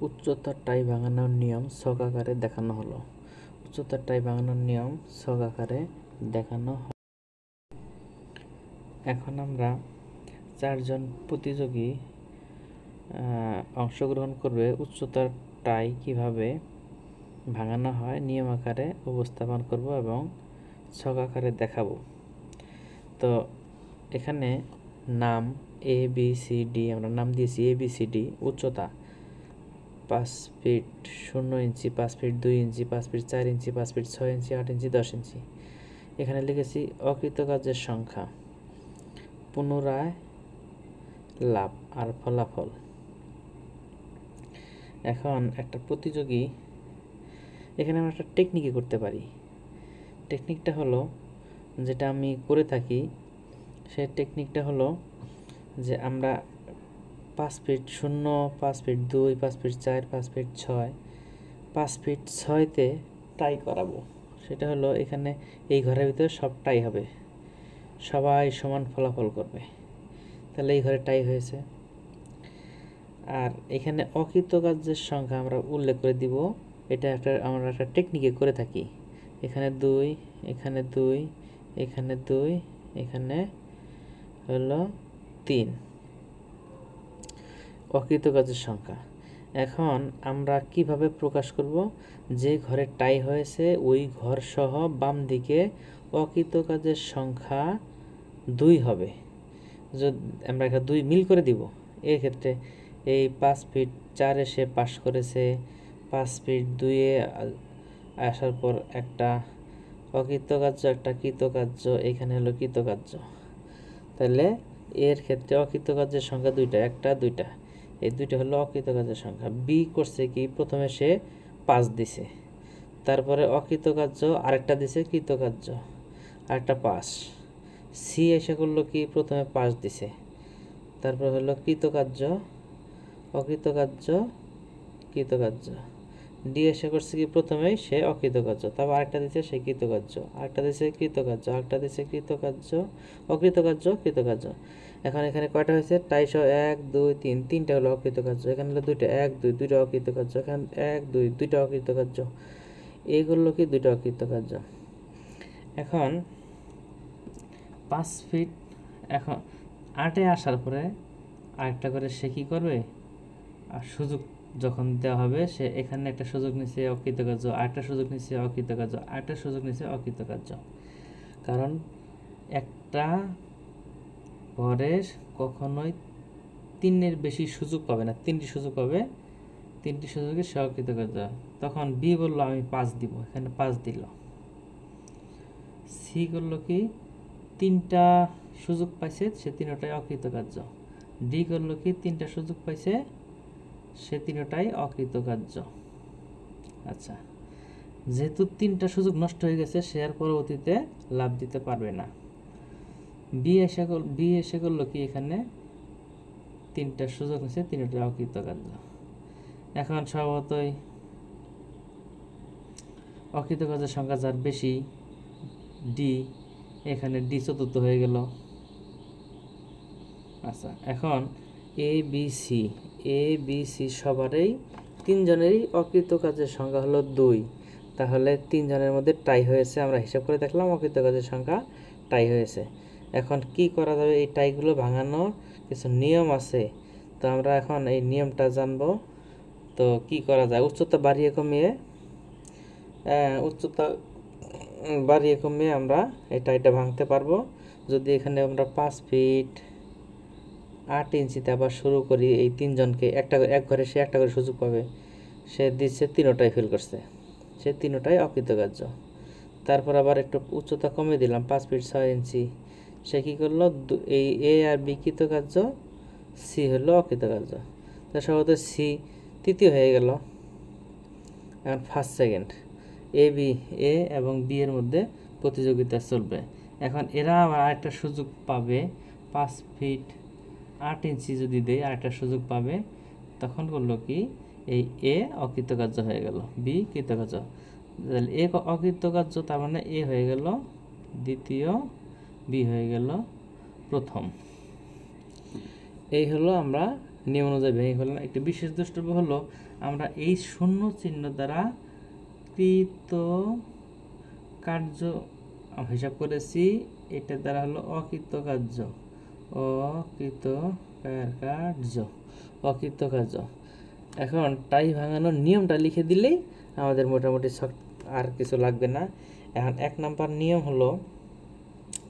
উচ্চতার টাই ভাঙানোর নিয়ম ছক আকারে দেখানো হলো। উচ্চতার টাই ভাঙানোর নিয়ম ছক আকারে দেখানো হলো। এখন আমরা চারজন প্রতিযোগী অংশগ্রহণ করবে উচ্চতার টাই কিভাবে ভাঙানো হয় নিয়ম আকারে উপস্থাপন করব এবং ছক আকারে দেখাবো। তো এখানে নাম ABCD আমরা নাম দিয়েছি ABCD। উচ্চতা 5 ফিট 0 ইঞ্চি, 5 ফিট 2 ইঞ্চি, 5 ফিট 4 ইঞ্চি, 5 ফিট 6 ইঞ্চি, 8 ইঞ্চি, 10 ইঞ্চি। এখানে লিখেছি অকৃতকার্যের সংখ্যা, পুনরায় লাভ আর ফলাফল। এখন একটা প্রতিযোগী এখানে আমরা একটা টেকনিকে করতে পারি। টেকনিকটা হলো যেটা আমি করে থাকি, সেই টেকনিকটা হলো যে আমরা 5 feet 0, 5 feet 2, 5 feet 4, 5 feet 6, 5 feet 6তে টাই করাবো। সেটা হলো এখানে এই ঘরের ভিতরে সব টাই হবে, সবাই সমান ফলাফল করবে, তাহলে এই ঘরে টাই হয়েছে। আর এখানে অকৃতকার্যের সংখ্যা আমরা উল্লেখ করে দিব, এটা আমরা একটা টেকনিকে করে থাকি। এখানে 2, এখানে 2, এখানে 2, এখানে হলো 3 অকৃতকার্যের সংখ্যা। এখন আমরা কিভাবে প্রকাশ করব? যে ঘরে টাই হয়েছে ওই ঘর সহ বাম দিকে অকৃতকার্যের সংখ্যা 2 হবে। যদি আমরা এখানে 2 মিল করে দিব, এই ক্ষেত্রে এই 5 ফিট 4 সে পাস করেছে, 5 ফিট 2-এ আসার পর একটা অকৃতকার্য একটা কৃতকার্য, এখানে হলো কৃতকার্য। তাহলে এর ক্ষেত্রে অকৃতকার্যের সংখ্যা 2টা, একটা 2টা, এই 2টা হলো অকৃতকার্যের সংখ্যা। বি করছে কি, প্রথমে সে 5 দিছে, তারপরে অকৃতকার্য আরেকটা দিছে, কৃতকার্য আরেকটা 5। সি এসে করলো কি, প্রথমে 5 দিছে, তারপর হলো কৃতকার্য, অকৃতকার্য, কৃতকার্য। ডি এসে করছে কি, প্রথমেই সে অকৃতকার্য, তারপর আরেকটা দিছে সে কৃতকার্য, আরেকটা দিছে কৃতকার্য, আরেকটা দিছে কৃতকার্য, অকৃতকার্য, কৃতকার্য। এখন এখানে কয়টা হয়েছে? টাই সহ 1 2 3, 3টা হলো অকৃতকার্য। এখানে হলো 2টা, 1 2, 2টা অকৃতকার্য। এখানে 1 2, 2টা অকৃতকার্য। এইগুলো কি 2টা অকৃতকার্য। এখন 5 ফিট, এখন 8-এ আসার পরে আরেকটা করে সে কি করবে, আর সুযোগ যখন দেওয়া হবে, সে এখানে একটা সুযোগ নিচ্ছে অকৃতকার্য, আরেকটা সুযোগ নিচ্ছে অকৃতকার্য, আরেকটা সুযোগ নিচ্ছে অকৃতকার্য। কারণ একটা ঘরের কখনোই 3-এর বেশি সুযোগ পাবে না, 3টি সুযোগ পাবে, 3টি সুযোগে সে অকৃতকার্য। তখন বি বললো আমি 5 দিব, এখানে 5 দিল। সি করলো কি, 3টা সুযোগ পাইছে, সে 3টাই অকৃতকার্য। ডি করলো কি, 3টা সুযোগ পাইছে, সে 3টাই অকৃতকার্য। আচ্ছা, যেহেতু 3টা সুযোগ নষ্ট হয়ে গেছে, সে আর পরবর্তীতে লাভ দিতে পারবে না। বি এসে করলো কি, এখানে 3টা সুযোগ নিচ্ছে, 3টাই অকৃতকার্য। এখন স্বভাবতই অকৃতকার্যের সংখ্যা যার বেশি, ডি, এখানে ডি চতুর্থ হয়ে গেল। আচ্ছা, এখন এ বি সি সবারই 3 জনেরই অকৃতকার্যের সংখ্যা হলো 2, তাহলে 3 জনের মধ্যে টাই হয়েছে। আমরা হিসাব করে দেখলাম অকৃতকার্যের সংখ্যা টাই হয়েছে। এখন কি করা যাবে, এই টাইগুলো ভাঙানোর কিছু নিয়ম আছে, তো আমরা এখন এই নিয়মটা জানবো। তো কি করা যায়, উচ্চতা বাড়িয়ে কমিয়ে আমরা এই টাইটা ভাঙতে পারবো। যদি এখানে আমরা 5 ফিট 8 ইঞ্চিতে আবার শুরু করি, এই 3 জনকে এক ঘরে সে একটা করে সুযোগ পাবে, সে দিচ্ছে 3টাই ফেল করছে, সে 3টাই অকৃতকার্য। তারপর আবার একটু উচ্চতা কমিয়ে দিলাম, 5 ফিট 6 ইঞ্চি, সে কী করলো, এই এ আর বি কৃতকার্য, সি হলো অকৃতকার্য। তার সম্ভবত সি তৃতীয় হয়ে গেল। এখন ফার্স্ট সেকেন্ড এ এবং বি এর মধ্যে প্রতিযোগিতা চলবে। এখন এরা আবার আরেকটা সুযোগ পাবে, 5 ফিট 8 ইঞ্চি যদি দেয় আরেকটা সুযোগ পাবে, তখন করলো কি, এই এ অকৃতকার্য হয়ে গেল, বি কৃতকার্য। এ অকৃতকার্য, তার মানে এ হয়ে গেল দ্বিতীয়, বি হয়ে গেল প্রথম। এই হলো আমরা নিয়ম অনুযায়ী ভেঙে ফেললাম। একটি বিশেষ দ্রষ্টব্য হলো আমরা এই শূন্য চিহ্ন দ্বারা কৃত কার্য হিসাব করেছি, এটার দ্বারা হলো অকৃতকার্য, অকৃতকার্য। এখন টাই ভাঙানোর নিয়মটা লিখে দিলেই আমাদের মোটামুটি আর কিছু লাগবে না। এখন 1 নাম্বার নিয়ম হলো,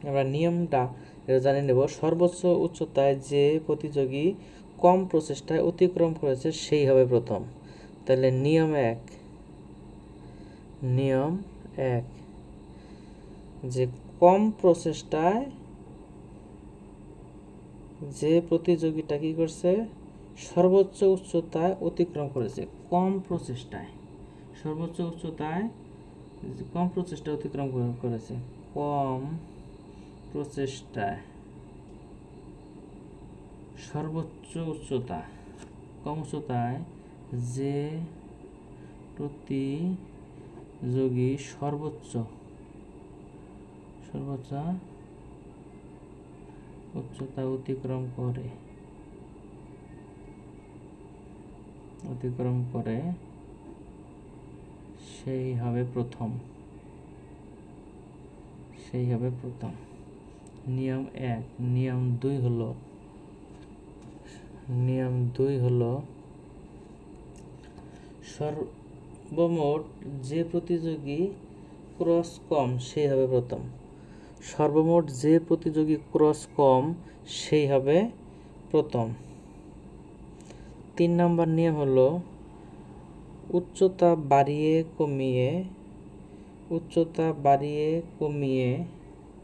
আমরা নিয়মটা জানিয়ে নেব। সর্বোচ্চ উচ্চতায় যে প্রতিযোগী কম প্রচেষ্টায় অতিক্রম করেছে সেই হবে প্রথম। তাহলে নিয়ম 1 যে কম প্রচেষ্টায় যে প্রতিযোগীটা কি করছে, সর্বোচ্চ উচ্চতায় অতিক্রম করেছে। কম প্রচেষ্টায় সর্বোচ্চ উচ্চতায় কম প্রচেষ্টায় অতিক্রম করেছে। কম প্রচেষ্টায় সর্বোচ্চ কম উচ্চতায় যে প্রতিযোগী সর্বোচ্চ উচ্চতা অতিক্রম করে সেই হবে প্রথম। নিয়ম 1। নিয়ম 2 হলো সর্বমোট যে প্রতিযোগী ক্রস কম সেই হবে প্রথম। সর্বমোট যে প্রতিযোগী ক্রস কম সেই হবে প্রথম। 3 নম্বর নিয়ম হলো উচ্চতা বাড়িয়ে কমিয়ে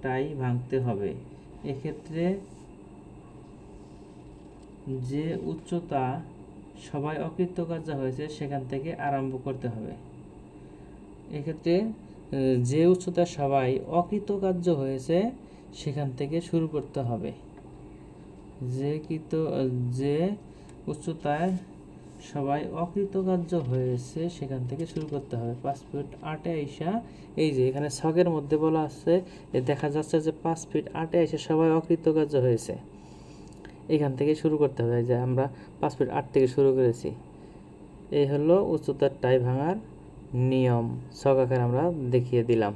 টাই ভাঙতে হবে। এক্ষেত্রে যে উচ্চতা সবাই অকৃতকার্য হয়েছে সেখান থেকে আরম্ভ করতে হবে। এক্ষেত্রে যে উচ্চতা সবাই অকৃতকার্য হয়েছে সেখান থেকে শুরু করতে হবে। যে উচ্চতায় সবাই অকৃতকার্য হয়েছে সেখান থেকে শুরু করতে হবে। 5 ফিট 8 আইসা, এই যে এখানে ছকের মধ্যে বলা আছে, দেখা যাচ্ছে যে 5 ফিট 8 আইসা সবাই অকৃতকার্য হয়েছে, এখান থেকে শুরু করতে হবে। যে আমরা 5 ফিট 8 থেকে শুরু করেছি। এই হলো উচ্চতার টাই ভাঙার নিয়ম, ছক আকারে আমরা দেখিয়ে দিলাম।